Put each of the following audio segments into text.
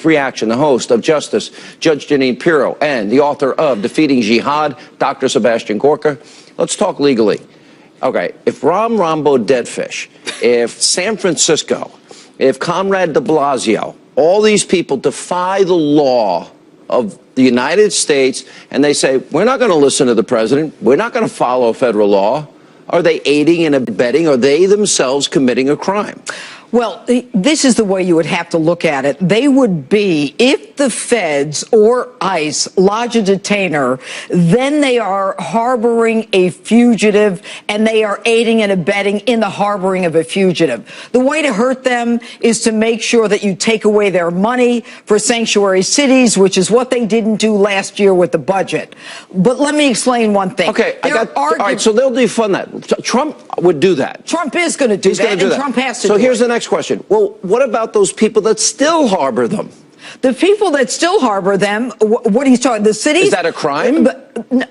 Reaction, the host of Justice, Judge Jeanine Pirro, and the author of Defeating Jihad, Dr. Sebastian Gorka. Let's talk legally. Okay, if Ram Rambo Deadfish, if San Francisco, if Comrade de Blasio, all these people defy the law of the United States and they say, we're not going to listen to the president, we're not going to follow federal law, are they aiding and abetting? Are they themselves committing a crime? Well, this is the way you would have to look at it. They would be, if the feds or ICE lodge a detainer, then they are harboring a fugitive and they are aiding and abetting in the harboring of a fugitive. The way to hurt them is to make sure that you take away their money for sanctuary cities, which is what they didn't do last year with the budget. But let me explain one thing. Okay, all right, so they'll defund that. Trump would do that. Trump is going to do that, and Trump has to do it. So here's the next question. Well, what about those people that still harbor them? The people that still harbor them, what are you talking, the cities? Is that a crime?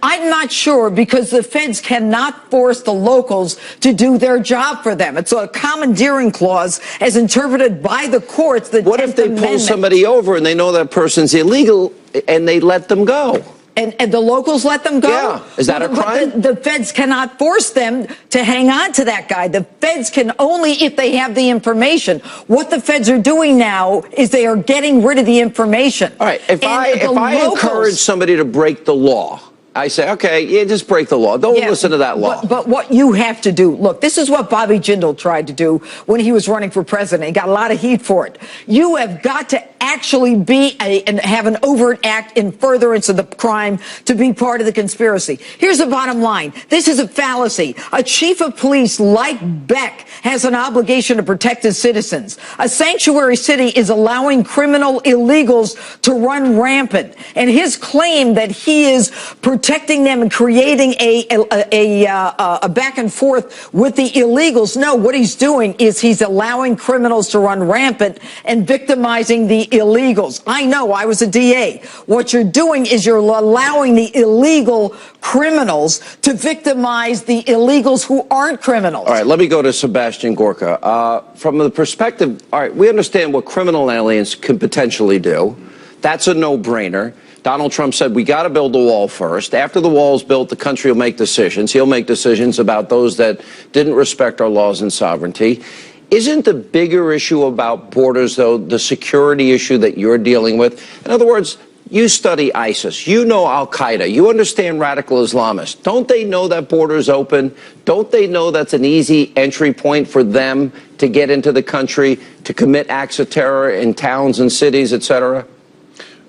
I'm not sure, because the feds cannot force the locals to do their job for them. It's a commandeering clause as interpreted by the courts. The what if they pull somebody over and they know that person's illegal and they let them go? And the locals let them go? Yeah. Is that a crime? The feds cannot force them to hang on to that guy. The feds can only if they have the information. What the feds are doing now is they are getting rid of the information. All right. If I encourage somebody to break the law, I say, okay, yeah, just break the law. Don't listen to that law. But what you have to do, look, this is what Bobby Jindal tried to do when he was running for president. He got a lot of heat for it. You have got to actually be and have an overt act in furtherance of the crime to be part of the conspiracy. Here's the bottom line. This is a fallacy. A chief of police like Beck has an obligation to protect his citizens. A sanctuary city is allowing criminal illegals to run rampant. And his claim that he is protecting them and creating a back and forth with the illegals. No, what he's doing is he's allowing criminals to run rampant and victimizing the illegals. I know, I was a DA. What you're doing is you're allowing the illegal criminals to victimize the illegals who aren't criminals. All right, let me go to Sebastian Gorka. From the perspective, all right, we understand what criminal aliens can potentially do. That's a no-brainer. Donald Trump said we got to build the wall first. After the wall is built, the country will make decisions. He'll make decisions about those that didn't respect our laws and sovereignty. Isn't the bigger issue about borders, though, the security issue that you're dealing with? In other words, you study ISIS. You know al-Qaeda. You understand radical Islamists. Don't they know that border is open? Don't they know that's an easy entry point for them to get into the country, to commit acts of terror in towns and cities, et cetera?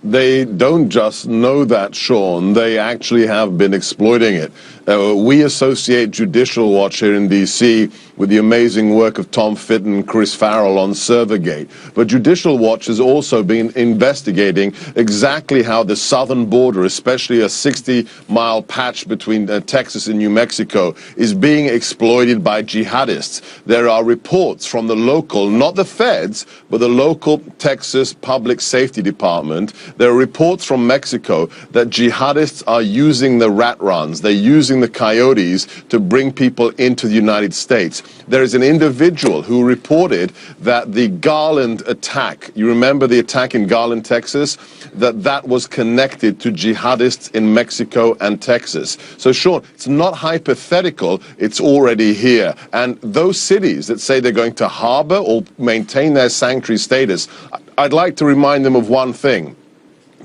They don't just know that, Sean. They actually have been exploiting it. We associate Judicial Watch here in D.C. with the amazing work of Tom Fitton and Chris Farrell on Servergate. But Judicial Watch has also been investigating exactly how the southern border, especially a 60-mile patch between Texas and New Mexico, is being exploited by jihadists. There are reports from the local, not the feds, but the local Texas Public Safety Department. There are reports from Mexico that jihadists are using the rat runs. They're using the coyotes to bring people into the United States. There is an individual who reported that the Garland attack, you remember the attack in Garland, Texas, that was connected to jihadists in Mexico and Texas. So, Sean, it's not hypothetical, it's already here. And those cities that say they're going to harbor or maintain their sanctuary status, I'd like to remind them of one thing.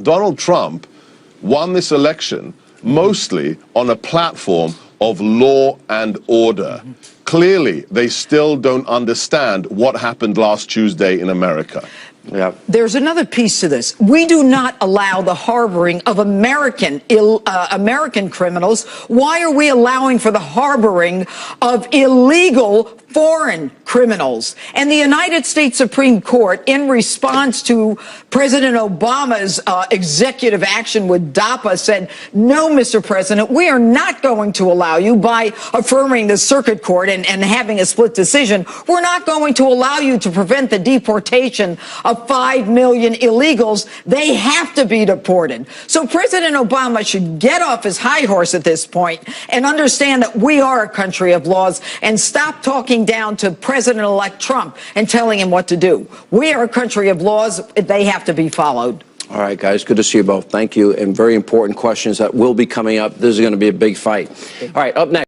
Donald Trump won this election mostly on a platform of law and order. Clearly, they still don't understand what happened last Tuesday in America. Yeah. There's another piece to this. We do not allow the harboring of American criminals. Why are we allowing for the harboring of illegal foreign criminals? And the United States Supreme Court, in response to President Obama's executive action with DAPA, said, no, Mr. President, we are not going to allow you, by affirming the circuit court and having a split decision, we're not going to allow you to prevent the deportation of 5 million illegals. They have to be deported. So President Obama should get off his high horse at this point and understand that we are a country of laws and stop talking down to President-elect Trump and telling him what to do. We are a country of laws. They have to be followed. All right, guys, good to see you both. Thank you. And very important questions that will be coming up. This is going to be a big fight. All right, up next.